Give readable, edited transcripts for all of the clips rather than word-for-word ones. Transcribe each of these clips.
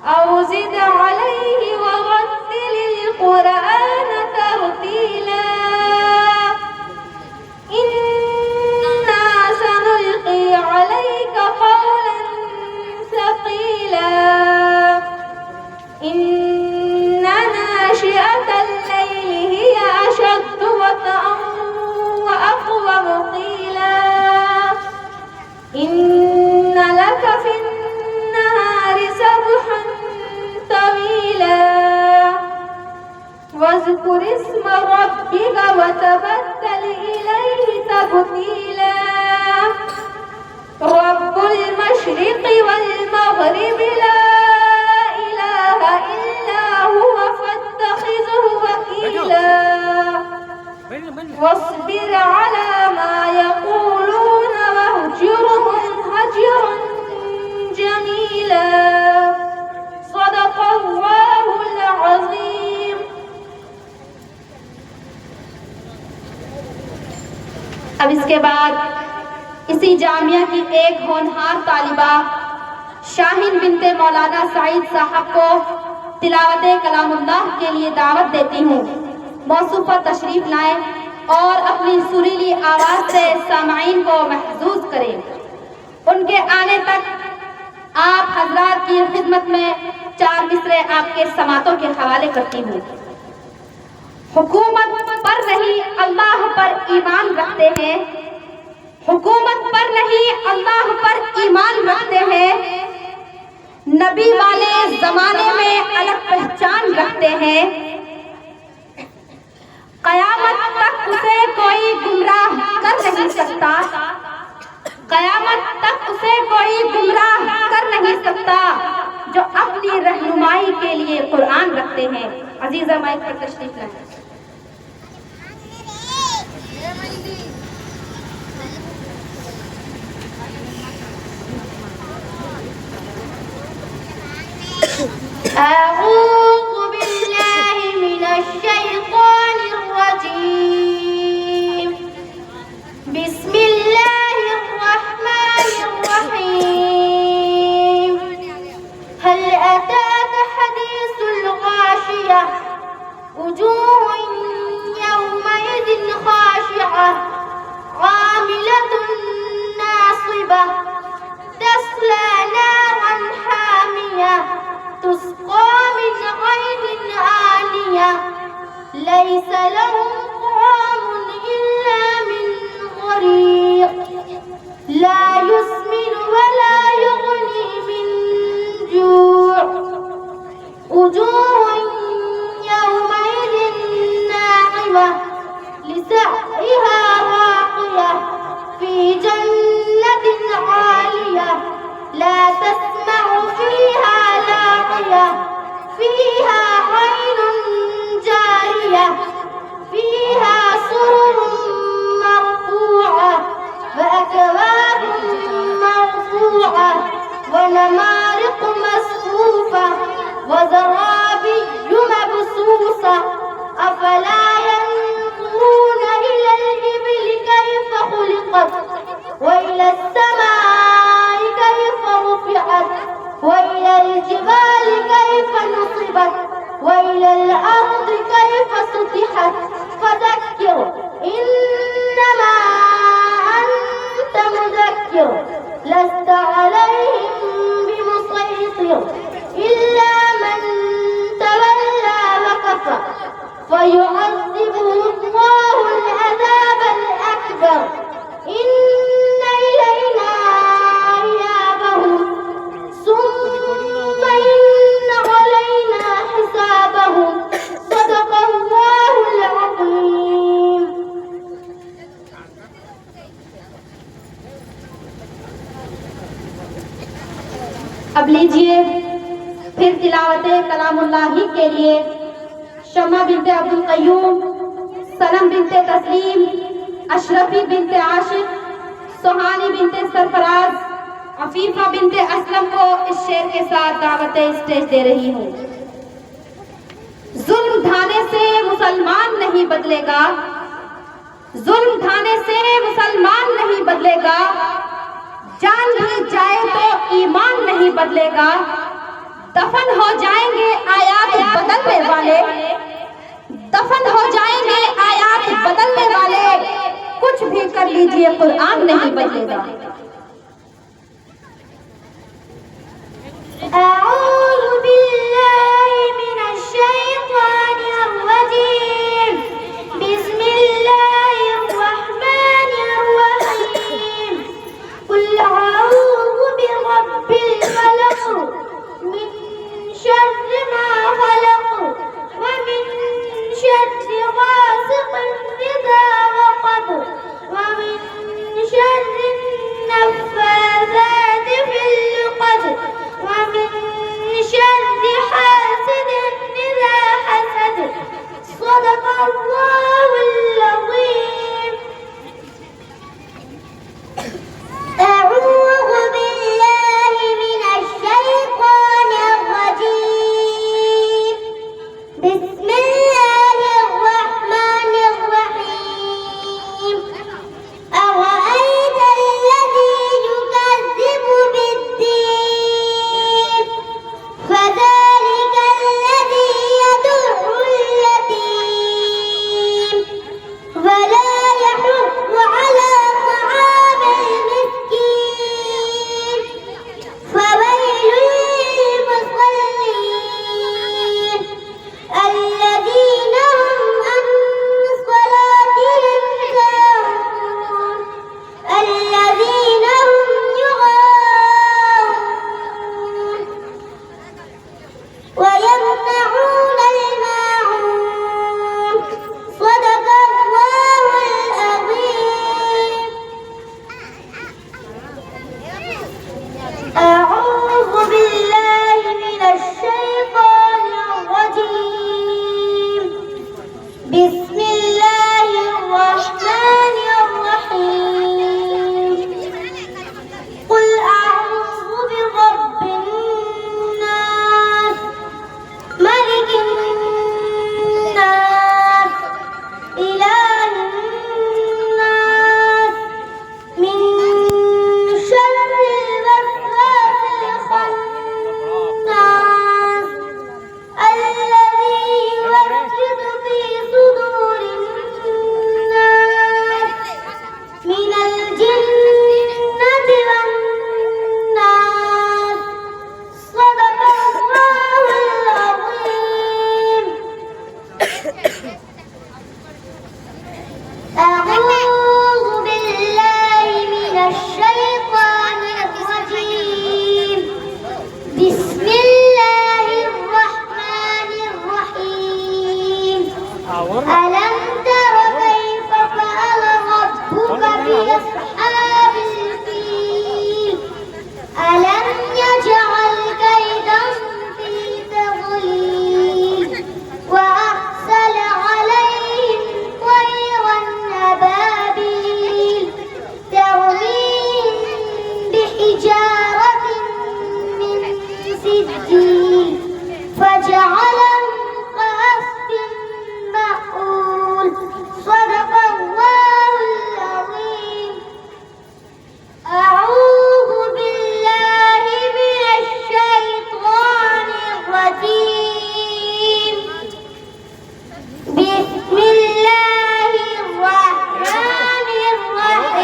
أو زد عليه ورتل القرآن ترتيلا إنا سنلقي عليك قولا ثقيلا إن ناشئة الليل هي أشد وطئا وأقوم قيلا إن لك في النهار سبحا طويلا واذكر اسم ربك وتبتل إليه تبتيلا رب المشرق والمغرب لا إله إلا هو فاتخذه وكيلا واصبر على ما يقولون واهجرهم هجرا جميلا صدق الله العظيم। अब इसके बाद इसी जामिया की एक होनहार तालिबा शाहीन बिनते मौलाना साइद साहब को तिलावत कलामुल्लाह के लिए दावत देती हूँ। मौसू पर तशरीफ लाएं और अपनी सुरीली आवाज से सामाईन को महसूस करें। उनके आने तक आप हजरात की खिदमत में 4 मिसरे आपके समातों के हवाले करती हूँ। हुकूमत पर नहीं अल्लाह पर ईमान रखते हैं, हुकूमत पर नहीं अल्लाह पर ईमान रखते हैं, नबी वाले जमाने में अलग पहचान रखते हैं, कयामत तक उसे कोई गुमराह कर नहीं सकता, कयामत तक उसे कोई गुमराह कर नहीं सकता जो अपनी रहनुमाई के लिए कुरान रखते हैं। अजीज़ा माइक पर तशरीफ लाएं। أعوذ بالله من الشيطان الرجيم بسم الله الرحمن الرحيم هل أتاك حديث الغاشية وجوه يومئذ خاشعة عاملة ناصبة تصلى نارا حامية تسقى من عين آنية ليس لهم طعام إلا من ضريع لا يسمن ولا يغني من جوع وجوه يومئذ ناعمة لسعيها راضية في جنة عالية لا تسمع فيها لاغية فيها عين جارية فيها سرر مرفوعة وأكواب مرفوعة ونمارق مصفوفة وزرابي مبثوثة أفلا ينظرون إلى الإبل كيف خلقت وإلى السماء كيف رفعت وإلى الجبال كيف نصبت وإلى الأرض كيف سطحت فذكر إنما أنت مذكر لست عليهم بمسيطر إلا من تولى وكفر فيعذبه الله العذاب الأكبر إن إلينا إيابهم ثم إن علينا حسابهم صدق الله العظيم। अब लीजिए फिर तिलावत कलामुल्लाही के लिए शमा बिनते अब्दुल कय्यूम, सनम बिनते तस्लीम, अशरफी बिनते आशिक, सुहानी बिनते सरफराज, अफीफा बिनते असलम को इस शेर के साथ दावत स्टेज दे रही हूँ। जुल्म ढाने से मुसलमान नहीं बदलेगा, जुल्म ढाने से मुसलमान नहीं बदलेगा, जान भी जाए तो ईमान नहीं बदलेगा, दफन हो बदलने वाले, दफन हो जाएंगे आयात बदलने वाले, कुछ भी कर लीजिए कुरान नहीं बदलेगा। أعوذ بالله من الشيطان الرجيم بسم الله الرحمن الرحيم قل أعوذ برب الفلق من شر ما خلق ومن شر غاسق إذا وقب ومن شر النفاثات في العقد ومن شر حاسد إذا حسد صدق الله العظيم. أعوذ بالله من الشيطان الرجيم بسم الله الرحمن الرحيم أرأيت الذي يكذب بالدين فذلك الذي يدع اليتيم ولا يحض على طعام المسكين فويل للمصلين الذين هم عن صلاتهم ساهون الذين هم يراءون ويمنعون الماعون صدق الله العظيم. أعوذ بالله من الشيطان الرجيم بسم الله الرحمن الرحيم قل أعوذ برب الناس ملك الناس إله الناس من شر الوسواس الخناس الذي يوسوس في صدور الناس من الجنة والناس صدق الله العظيم. أعوذ بالله من الشيطان الرجيم بسم الله الرحمن الرحيم ألم تر كيف فعل ربك بأصحاب الفيل ألم يجعل كيدهم في تضليل وأرسل عليهم طيرا أبابيل ترميهم بحجارة من سجيل فجعلهم كعصف مأكول صدق الله العظيم. أعوذ بالله من الشيطان الرجيم بسم الله الرحمن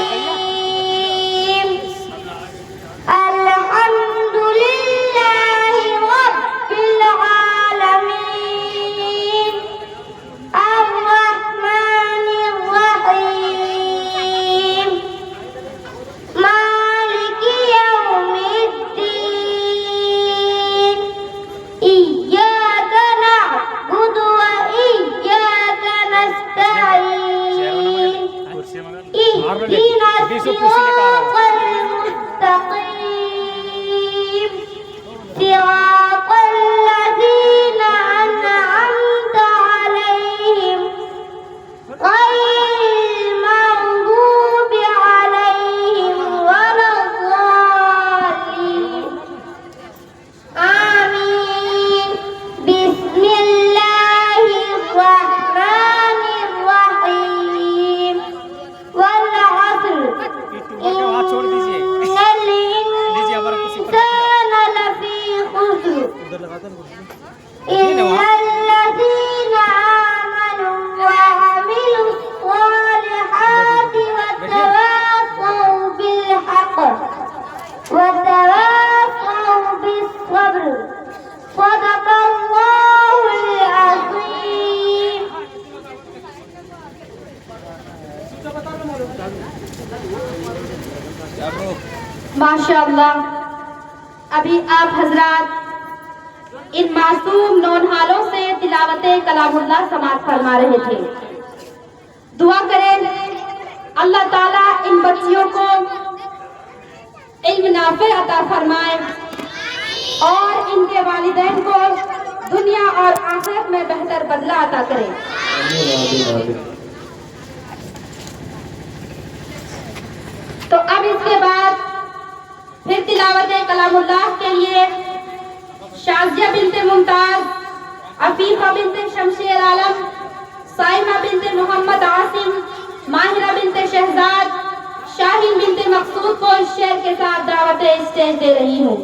الرحيم الحمد لله رب العالمين الرحمن الرحيم مالك يوم الدين إياك نعبد وإياك نستعين اهدنا الصراط المستقيم صراط الذين أنعمت عليهم غير المغضوب عليهم ولا الضالين آمين. بسم الله الرحمن الرحيم والعصر إن الإنسان لفي خسر إلا इंशाअल्लाह अभी आप हजरात इन मासूम नौनहालों से तिलावते कलामुल्लाह समाअत फरमा रहे थे। दुआ करें अल्लाह ताला इन बच्चियों को इल्म नाफे अता फरमाए और इनके वालिदैन को दुनिया और आखिरत में बेहतर बदला अता करे। तो अब इसके बाद फिर तिलावत कलामुल्लाह के लिए शाजिया बिनते मुमताज, अफीफा बिनते शमशेर आलम, साइमा बिनते मोहम्मद आसिम, माहिरा बिनते शहजाद, शाहीन बिनते मकसूद को इस शेर के साथ दावत स्टेज दे रही हूँ।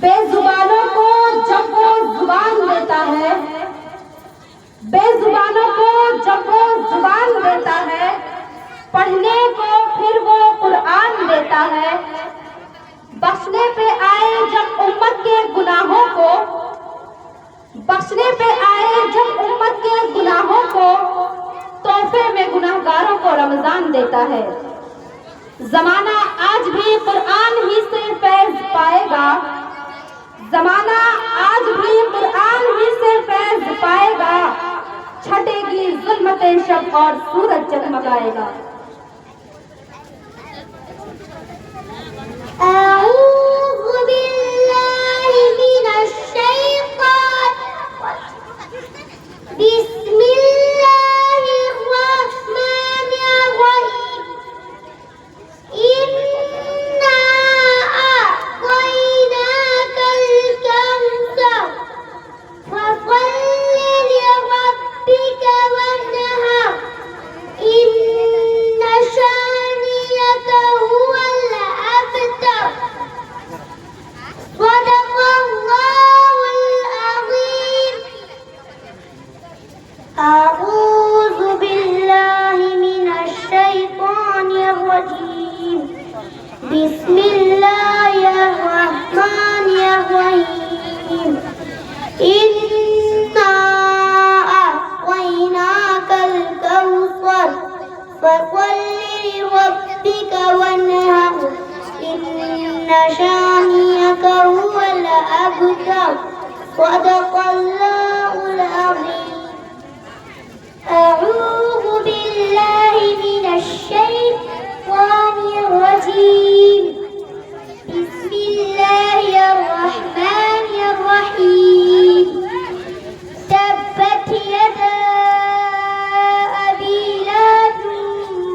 बेजुबानों को जब वो जुबान देता है, बेजुबानों को जब वो जुबान देता है, पढ़ने को फिर वो कुरान देता है। बख्शने पे आए जब उम्मत के गुनाहों को, बख्शने पे आए जब उम्मत के गुनाहों को, तोहफे में गुनाहगारों को रमजान देता है। जमाना आज भी कुरान ही से फैज पाएगा, जमाना आज भी कुरान ही से फैज पाएगा। छटेगी जुल्मते शब और सूरज जगमगाएगा। أعوذ بالله من الشيطان بسم الله الرحمن الرحيم إنا أعطيناك الكوثر فصل لربك وانهر إن شانئك هو الأبتر صدق الله العظيم أعوذ بالله من الشيطان الرجيم بسم الله الرحمن الرحيم إنا أعطيناك الكوثر فصل لربك وانهر إن شانئك هو الأبتر صدق الله العظيم أعوذ بالله من الشيطان الرجيم بسم الله الرحمن الرحيم تبت يدا أبي لهب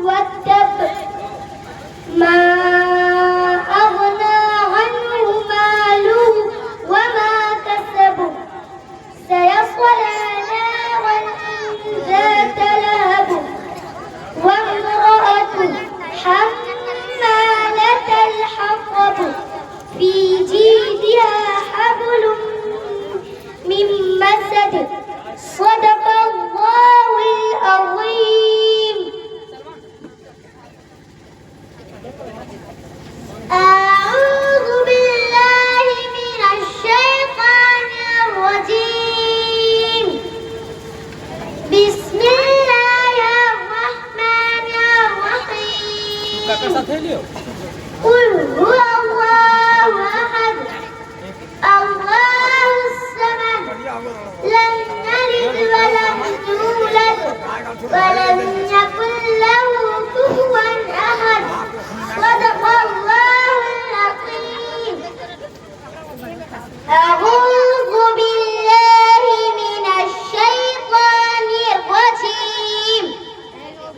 وتب ما أغنى عنه ماله وما كسب سيصلى نارا ذات لهب وامرأته حمالة الحطب في جيدها حبل من مسد صدق الله العظيم أعوذ بالله من الشيطان الرجيم بسم الله الرحمن الرحيم قل هو الله أحد الله الصمد لم يلد ولم يولد ولم يكن له كفوا أحد صدق الله العظيم أعوذ بالله من الشيطان الرجيم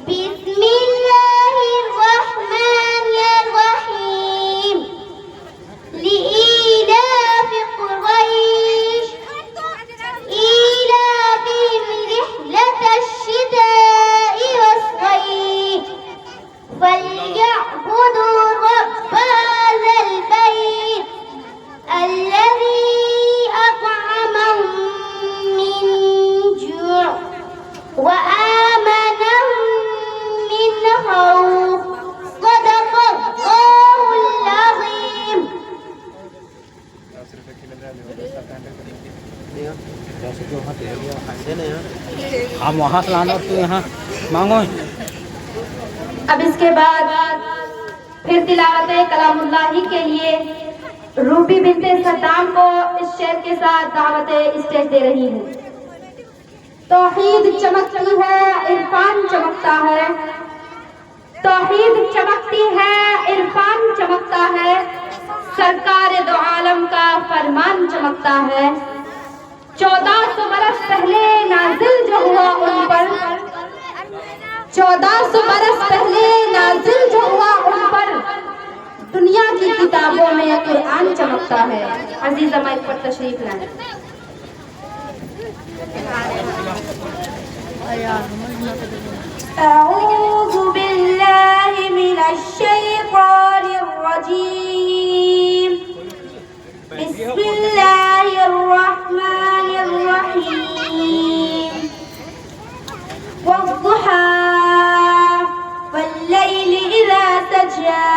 بسم الله الرحمن الرحيم لإيلاف قريش إيلافهم رحلة الشتاء والصيف فليعبدوا رب هذا البيت الذي أطعمهم من جوع وآمنهم من خوف صدق الله العظيم हम वहाँ से लाना और तू यहाँ मांगो। अब इसके बाद फिर तिलावत कलामुल्लाही के लिए रूबी बिनते सद्दाम को इस शेर के साथ दावत स्टेज दे रही हूँ। तौहीद चमकती है, इरफान चमकता है। तौहीद चमकती है, इरफान चमकता है। सरकार दो आलम का फरमान चमकता है। 1400 बरस पहले नाजिल जो हुआ उन पर, 1400 बरस पहले नाजिल जो हुआ उन पर, दुनिया की किताबों में कुरान चमकता है। अजीज माइक पर तशरीफ लाएं। أعوذ بالله من الشيطان الرجيم بسم الله الرحمن الرحيم والضحى والليل إذا سجى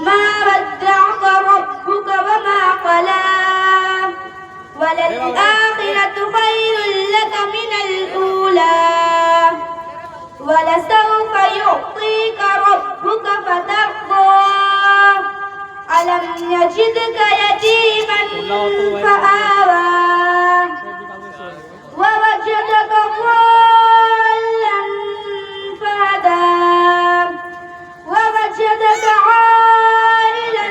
ما ودعك ربك وما قلى وللآخرة خير لك من الأولى ولسوف يعطيك ربك فترضى ألم يجدك يتيما فآوى ووجدك ضالا فهدى ووجدك عائلا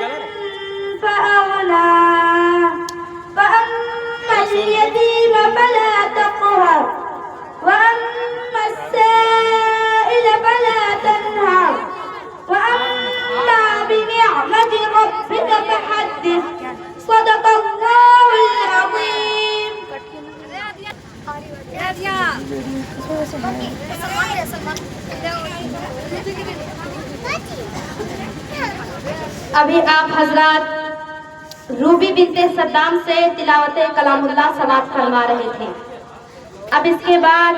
فأغنى فأما اليتيم فلا تقهر وأما السائل فلا تنهر وأما بنعمة ربك فحدث صدق الله العظيم. अभी आप हजरात रूबी बिनते सद्दाम से तिलावत कलामुल्लाह समाप्त फरमा रहे थे। अब इसके बाद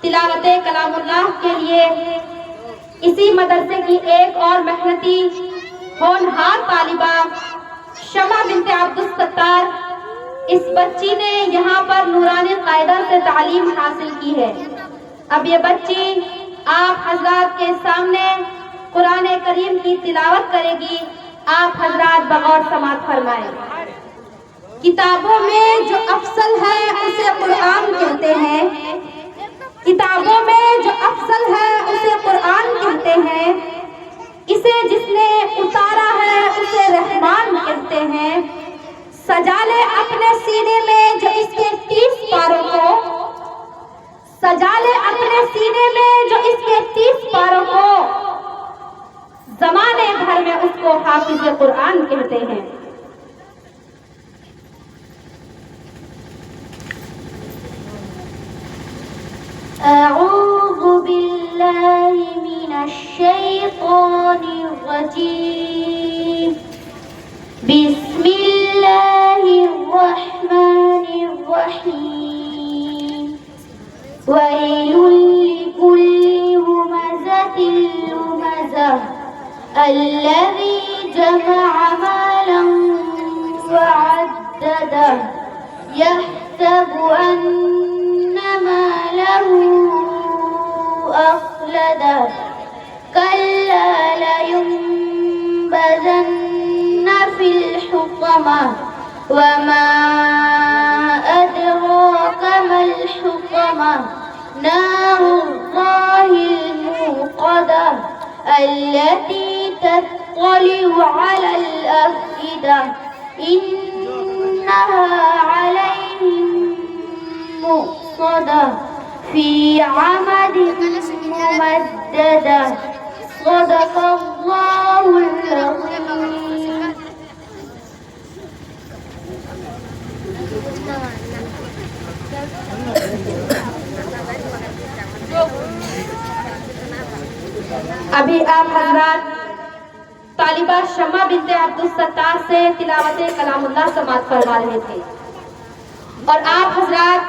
तिलावत कलामुल्लाह के लिए इसी मदरसे की एक और मेहनती होनहार तालिबा शमा बिनते अब्दुल सत्तार, इस बच्ची ने यहाँ पर नूरानी कायदा से तालीम हासिल की है। अब ये बच्ची आप हजरात के सामने कुरान करीम की तिलावत करेगी। आप हजरात बगौर समाअत फरमाएं। किताबों में जो अफसल है उसे कुरान कहते हैं। किताबों में जो अफसल है उसे कुरान कहते हैं। इसे जिसने उतारा है उसे रहमान कहते हैं। सजा ले अपने सीने में जो इसके 30 पारों को, सजा ले अपने सीने में जो इसके 30 पारों को, जमाने भर में उसको हाफिज कुरान कहते हैं। أعوذ بالله من الشيطان الرجيم بسم الله الرحمن الرحيم ويل لكل همزة لمزة الذي جمع مالا وعدده يحسب أن ماله أخلده كلا لينبذن في الحطمة وما أدراك ما الحطمة نار الله الموقدة التي تطلع على الأفئدة إنها عليهم مؤصدة في عمد ممددة صدق الله العظيم. अभी आप हजरात तालिबा शमा बिनते अब्दुल सत्तार से तिलावत कलामुल्लाह समाअत फरमा रहे थे और आप हजरात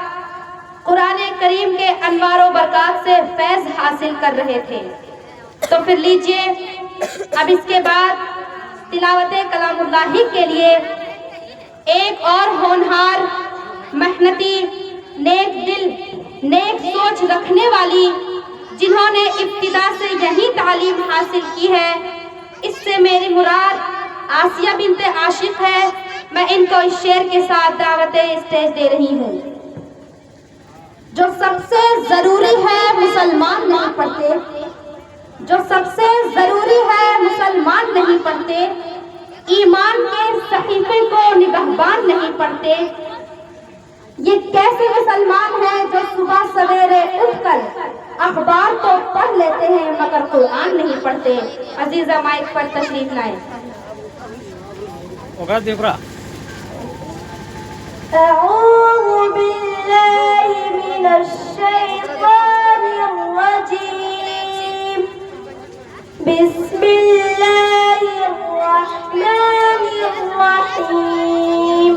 कुरान करीम के अनवार व बरकत से फैज हासिल कर रहे थे। तो फिर लीजिए अब इसके बाद तिलावत कलामुल्लाही के लिए एक और होनहार, मेहनती, नेक दिल, नेक सोच रखने वाली, जिन्होंने इब्तिदा से यही तालीम हासिल की है। इससे मेरी मुराद आसिया बिनते आशिक है। मैं इनको इस शेर के साथ दावते स्टेज दे रही हूँ। जो सबसे जरूरी है मुसलमान नहीं पढ़ते, जो सबसे जरूरी है मुसलमान नहीं पढ़ते, ईमान के सहीफे को निगहबान नहीं पढ़ते। ये कैसे मुसलमान हैं जो सुबह सवेरे उठकर अखबार तो पढ़ लेते हैं मगर कुरान नहीं पढ़ते। अजीजा माइक पर तशरीफ लाएं। أعوذ بالله من الشيطان الرجيم بسم الله الرحمن الرحيم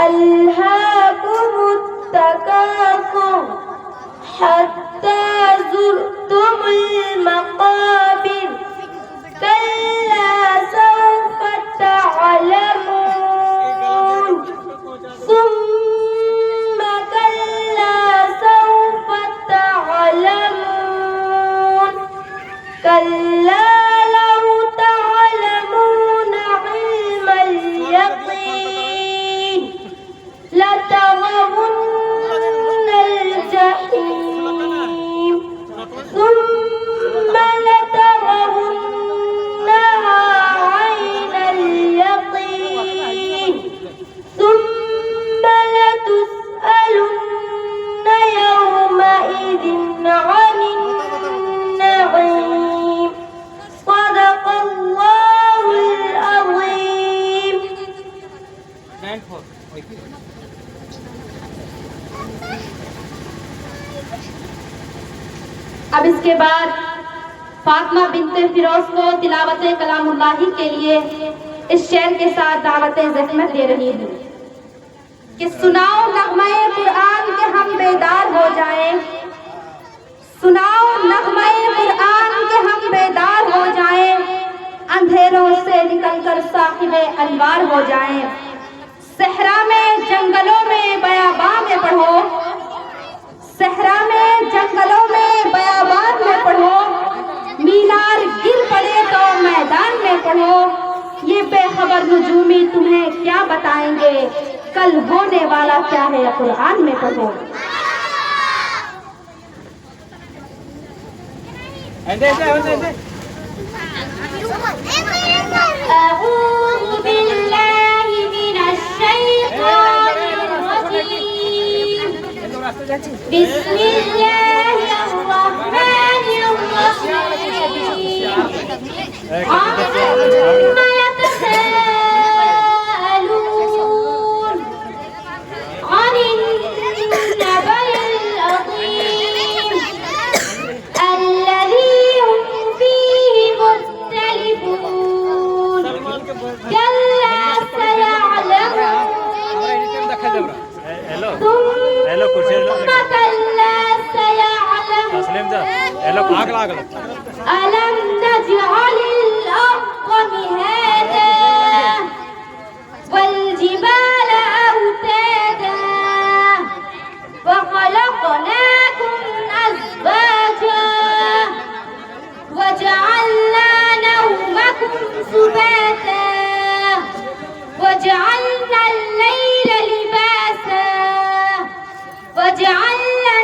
ألهاكم التكاثر حتى زرتم المقابر كلا سوف تعلمون ثم كلا سوف تعلمون كلا لو تعلمون علم اليقين لترون الجحيم ثم لترونها عين اليقين ثم لتسألن يومئذ عن النعيم صدق الله العظيم. अब इसके बाद फातिमा बिनते फिरोज को तिलावत कलामुल्लाही के लिए इस शेर के साथ दावत ज़हमत दे रही हूँ कि सुनाओ नग़्मे कुरान के हम बेदार हो जाएं, सुनाओ नग़्मे कुरान के हम बेदार हो जाएं, अंधेरों से निकलकर साहिबे अनवार हो जाएं। सहरा में जंगलों में बयाबां में पढ़ो, सहरा में जंगलों में बयाबान में पढ़ो, मीनार गिर पड़े तो मैदान में पढ़ो। ये बेखबर नजूमी तुम्हें क्या बताएंगे, कल होने वाला क्या है कुरान में पढ़ो। أعوذ بالله من الشيطان الرجيم بسم الله الرحمن الرحيم عما يتساءلون عن النبأ العظيم الذي هم فيه مختلفون كلا سيعلمون ثم كلا سيعلمون ألم نجعل الأرض مهادا والجبال أوتادا وخلقناكم أزواجا وجعلنا نومكم سباتا وجعلنا الليل لباسا وجعلنا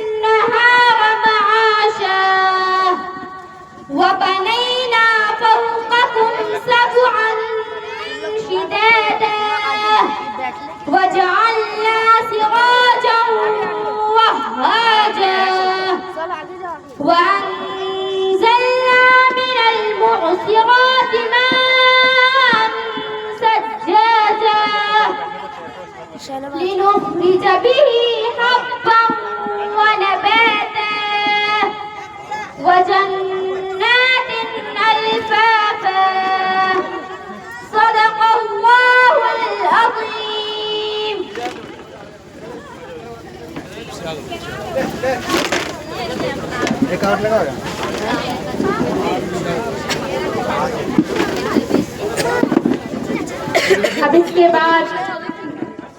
النهار معاشا وبنينا فوقكم سبعا شدادا وجعلنا سراجا وهاجا وأنزلنا من المعصرات ماء سجاجا لنخرج به حبا ونباتا وجنات ألفافا صدق الله العظيم. एक और लगा अब इसके बाद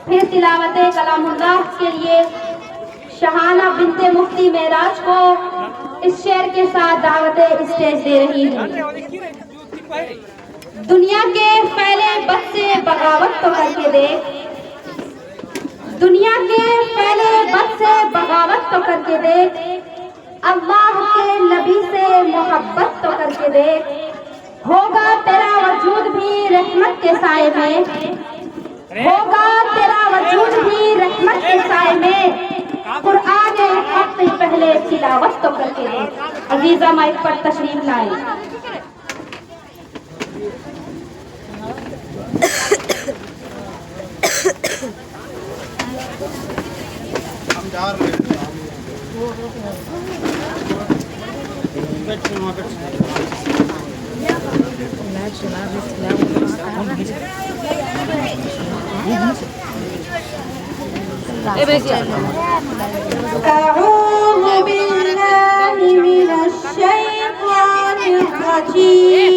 फिर तिलावत कलामुल्लाह के लिए शहाना बिनते मुफ्ती मेराज को इस शेर के साथ दावत स्टेज दे रही हूँ। दुनिया के फैले बद से बगावत तो करके देख, दुनिया के फैले बद से बगावत तो करके देख, अल्लाह के नबी से मोहब्बत तो करके देख, होगा तेरा वजूद भी रहमत के साए में, होगा तेरा वजूद भी रहमत के साए में, कुरान हक से पहले तिलावत तो करके देख। अजीजा माइक पर तशरीफ लाए। हम जा रहे हैं। أعوذ بالله من الشيطان الرجيم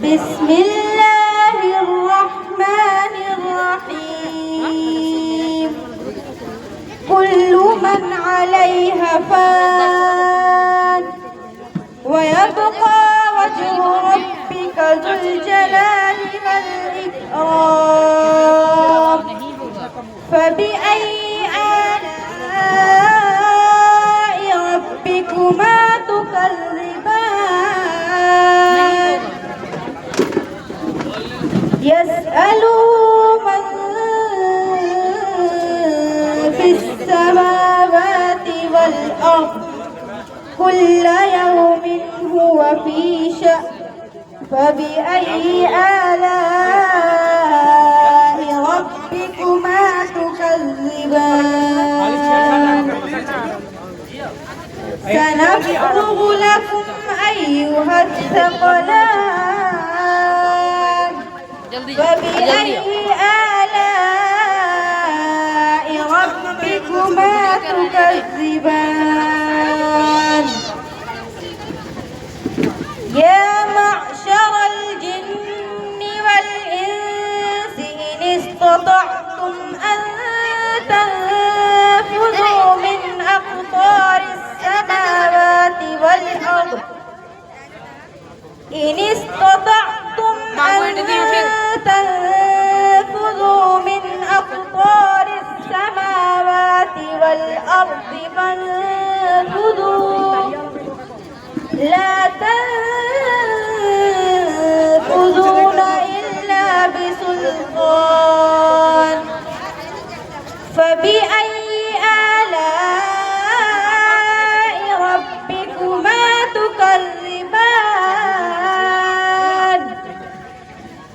بسم الله الرحمن الرحيم كل من عليها فان ويبقى وجه ربك ذو الجلال والإكرام فبأي آلاء ربكما تكذبان يسأل من في السماوات والأرض كل يوم هو في شأن فبأي آلاء ربكما تكذبان سنفرغ لكم أيها الثقلان فبأي آلاء ربكما تكذبان يا معشر الجن والإنس إن استطعتم أن تنفذوا من أقطار السماوات والأرض إن استطعتم أن تنفذوا من أقطار السماوات والأرض فانفذوا لا تنفذون إلا بسلطان فبأي آلاء ربكما تكذبان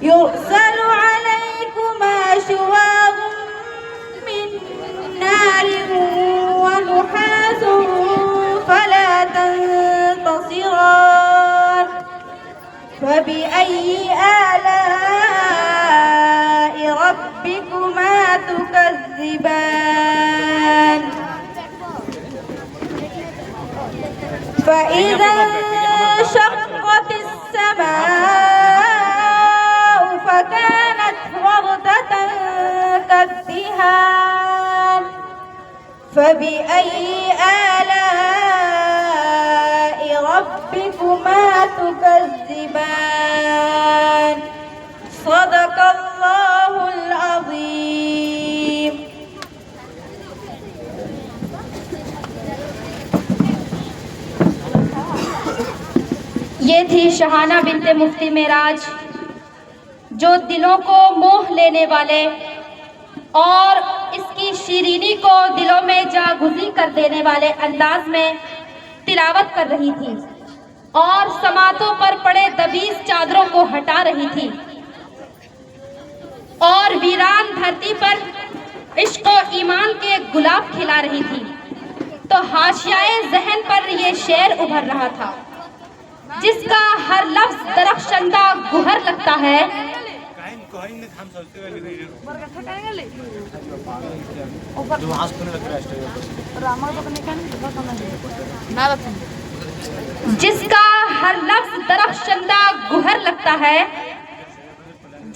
يرسل عليكما شواظ من نار ونحاس فلا تنتصران فبأي آلاء ربكما تكذبان فإذا انشقت السماء فكانت وردة كالدهان فبأي آلاء ربكما تكذبان صدق الله العظيم ये थी शहाना बिनते मुफ्ती मेराज, जो दिलों को मोह लेने वाले और इसकी शीरीनी को दिलों में जागुज़ी कर देने वाले अंदाज में तिलावत कर रही थी और समातों पर पड़े दबीज चादरों को हटा रही थी और वीरान धरती पर इश्क और ईमान के गुलाब खिला रही थी। तो हाशियाए जहन पर ये शेर उभर रहा था, जिसका हर लफ्ज दरख्शंदा गुहर लगता है, जिसका हर लफ्ज दरख्शंदा गुहर लगता है,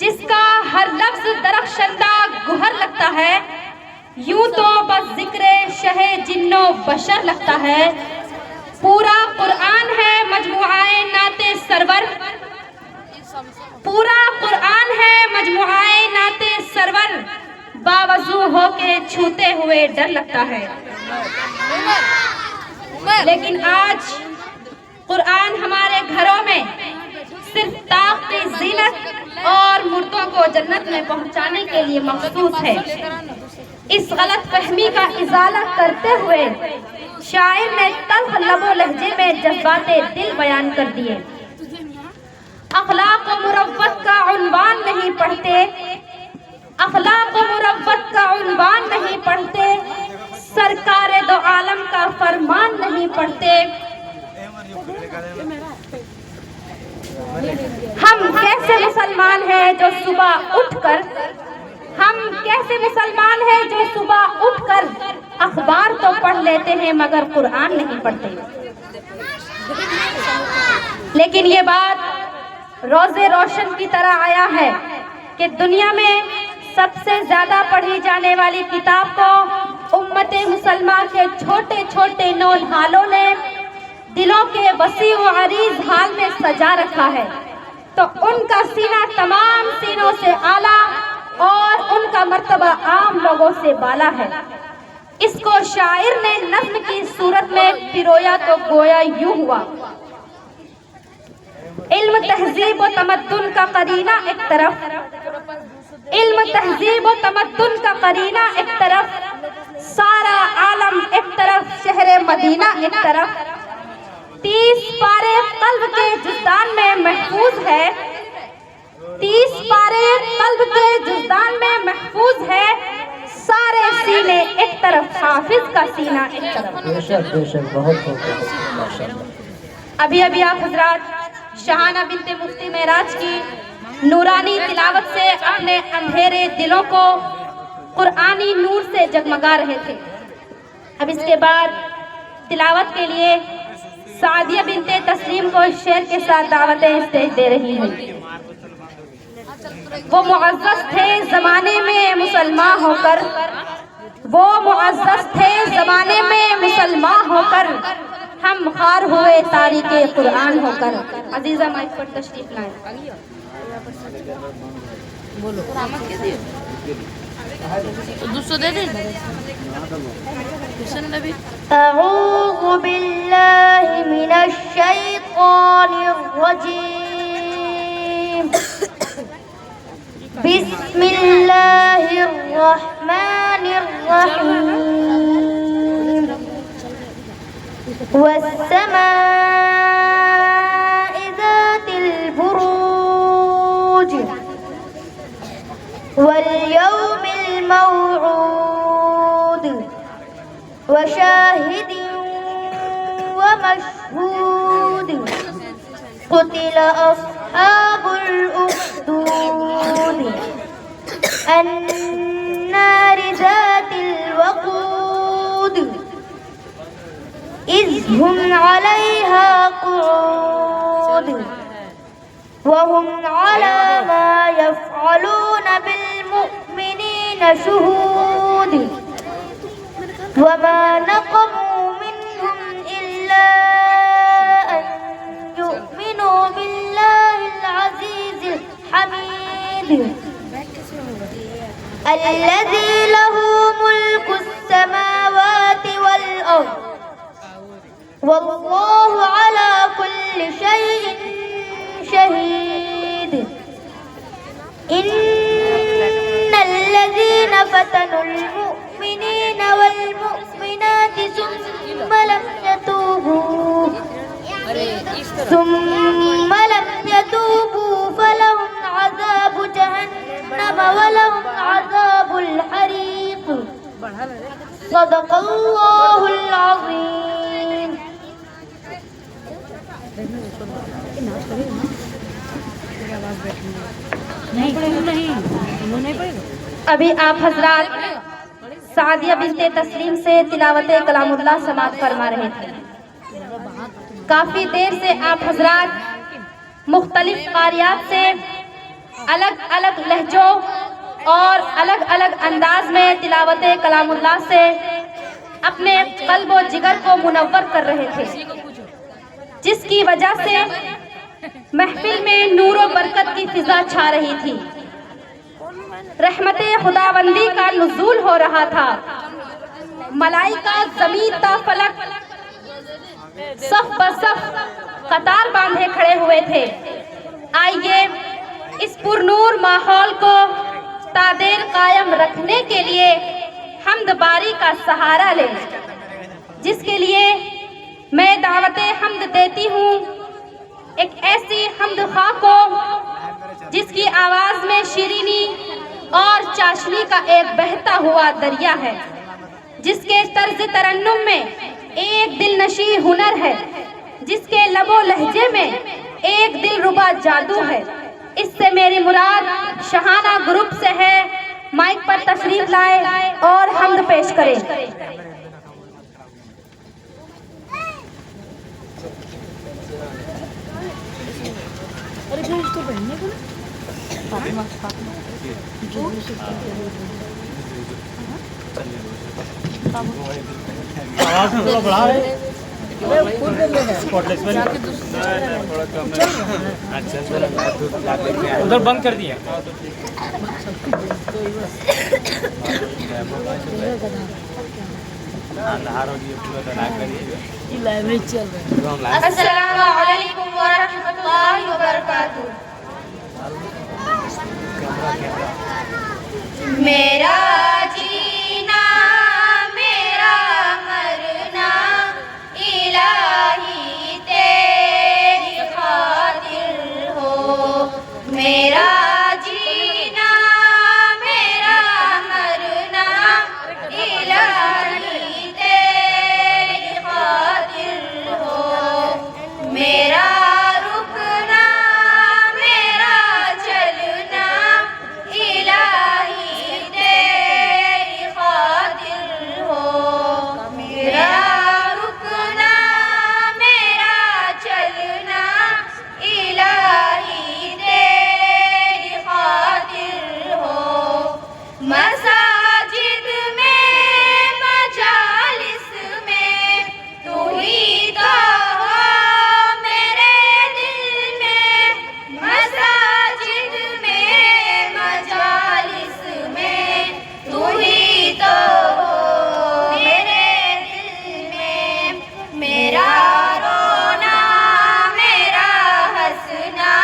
जिसका हर लफ्ज दरख्शंदा गुहर लगता है, यूं तो बस जिक्र शहे जिन्नो बशर लगता है, पूरा कुरान है मजमुआए नाते सरवर, पूरा कुरान है मजमुआए नाते सरवर, बावजू होके छूते हुए डर लगता है। लेकिन आज कुरान हमारे घरों में सिर्फ ताक़ ज़ीनत और मुर्दों को जन्नत में पहुंचाने के लिए मखसूस है। इस गलत फहमी का इज़ाला करते हुए शायर ने तल्ख़ लबो लहजे में जज्बाते दिल बयान कर दिए। अखलाक मुरव्वत का उन्वान नहीं पढ़ते, अखलाक मुरव्वत का उन्वान नहीं पढ़ते, सरकारे दो आलम का फरमान नहीं पढ़ते। हम कैसे मुसलमान हैं जो सुबह उठकर, हम कैसे मुसलमान हैं जो सुबह उठकर अखबार तो पढ़ लेते हैं मगर कुरान नहीं पढ़ते। लेकिन ये बात रोज़े रोशन की तरह आया है कि दुनिया में सबसे ज्यादा पढ़ी जाने वाली किताब को उम्मते मुसलमान के छोटे छोटे नौनिहालों ने दिलों के वसी व अरीज हाल में सजा रखा है, तो उनका सीना तमाम सीनों से आला और उनका मर्तबा आम लोगों से बाला है। इसको शायर ने नज़्म की सूरत में पिरोया तो गोया यूं हुआ। इल्म तहजीब व तमद्दुन का करीना एक तरफ, इल्म तहजीब व तमद्दुन का करीना एक तरफ, सारा आलम एक तरफ, शहर मदीना एक तरफ, 30 पारे कल्ब के जुज़दान में महफूज है, 30 पारे कल्ब के जुज़दान में महफूज है, सारे सीने एक तरफ, हाफिज का सीना एक तरफ। बेशक बेशक बहुत माशाअल्लाह। अभी अभी आप हजरात शाहाना बिनते मुफ्ती मेराज की नूरानी तिलावत से अपने अंधेरे दिलों को कुरानी नूर से जगमगा रहे थे। अब इसके बाद तिलावत के लिए सादिया बिनते तस्लीम को शेर के साथ दावतें स्टेज दे रही हैं। वो मुअज़्ज़ज़ थे ज़माने में मुसलमान होकर, वो मुअज़्ज़ज़ थे ज़माने में मुसलमान होकर, हम खार हुए तारीके कुरान होकर। अजीज़ा माइक पर तशरीफ लाएं। बोलो दूसरा दे दे। अऊज़ु बिल्लाहि मिनश शैतानिर रजीम। बिस्मिल्लाहिर रहमानिर रहीम। वस्समाइ ज़ातिल बुरूज वल्यौमिल मौऊद वशाहिद वमशहूद। क़ुतिल अस्हाबुल उख़्दूद अन्नारि ज़ातिल वक़ूद इज़ हुम अलैहा क़ुऊद वहुम अला मा यफ़अलून बिल मुमिनीन शुहूद। वमा नक़मू मिनहुम इल्ला अन युमिनू बिल्लाहिल अज़ीज़िल हमीद अल्लज़ी लहू मुल्कुस समावाति वल अर्ज़ वल्लाहु अला कुल्लि शैइन शहीद। इन्नल्लज़ीना फ़तनुल मुमिनीना वल मुमिनाति ثم لم يتوبوا فلهم عذاب جهنم ولهم عذاب الحريق। صدق الله العظيم। अभी आप हजरात सादिया बिनते तस्लीम से तिलावत कलामुल्लाह समाअत फरमा रहे थे। काफ़ी देर से आप हजरात मुख्तलिफ कारियात से अलग अलग लहजों और अलग अलग अंदाज में तिलावत कलामुल्लाह से अपने कल्ब और जिगर को मुनव्वर कर रहे थे, जिसकी वजह से महफिल में नूर और बरकत की फिजा छा रही थी। रहमते खुदाबंदी का नुज़ूल हो रहा था। मलाइका ज़मीन ता फलक सफ बसफ कतार बांधे खड़े हुए थे। आइए इस पुरनूर माहौल को तादेर कायम रखने के लिए हम्द बारी का सहारा लें, जिसके लिए मैं दावते हम्द देती हूँ एक ऐसी हम्द ख़्वाह को जिसकी आवाज़ में शीरीनी और चाशनी का एक बहता हुआ दरिया है, जिसके तर्ज तरन्नुम में एक दिल नशी हुनर है, जिसके लबो लहजे में एक दिल रुबा जादू है। इससे मेरी मुराद शहाना ग्रुप से है। माइक पर तशरीफ लाए और हम्द पेश करें। आवाज में थोड़ा बढ़ा है। उधर बंद कर दिया। अस्सलामु अलैकुम व रहमतुल्लाहि व बरकातुहू। मेरा जीना मेरा मरना इलाही तेरी खातिर हो। मेरा जीना मेरा मरना इलाही तेरी खातिर हो। मेरा रुकना मेरा चलना इलाही तेरी खातिर हो। मेरा रुकना मेरा चलना इलाही तेरी खातिर हो। मसाजिद में मजालिस में तू ही तो हो मेरे दिल में। मसाजिद में मजालिस में तू ही तो हो मेरे दिल में। मेरा रोना मेरा हंसना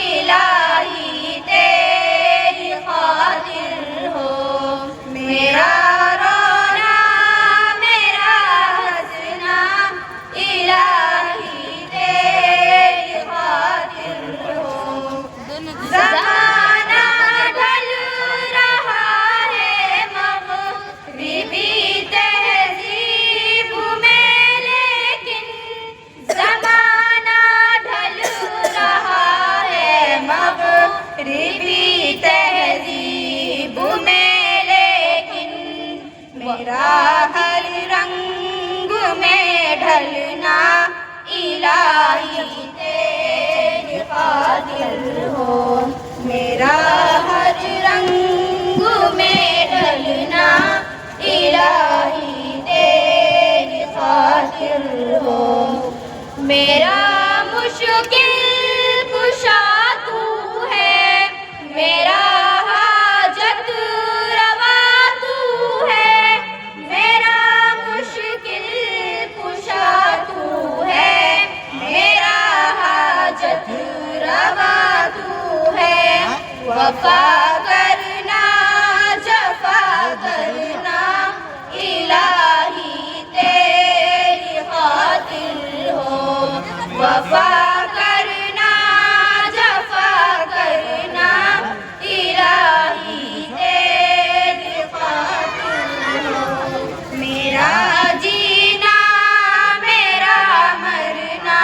इलाही तेरी खातिर हो। मेरा रोना मेरा हंसना इलाही तेरी खातिर हो। ज़माना ढल रहा है मग़रिबी तहज़ीब में, लेकिन ज़माना ढल रहा है मग़रिबी तहज़ीब में, लेकिन मेरा हर रंग में ढलना इलाही तेरी खातिर हो। मेरा हर रंग में ढलना इलाही तेरी खातिर हो। मेरा मुश्किल कुशा तू है, मेरा हाजत रवा तू है। मेरा मुश्किल कुशा तू है, मेरा हाजत रवा तू है। वफा करना जफा करना इलाही तेरी खातिर हो। वफा करना जफा करना इलाही तेरी खातिर हो। मेरा जीना मेरा मरना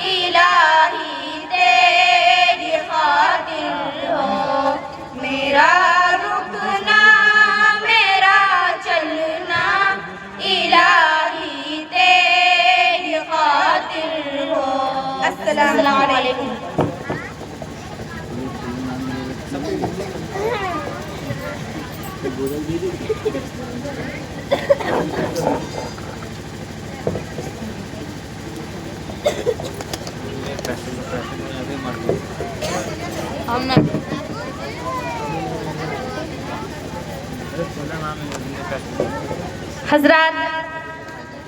इलाही तेरी खातिर हो। मेरा रुकना मेरा चलना इलाही तेरी खातिर हो। अस्सलामु अलैकुम। हजरात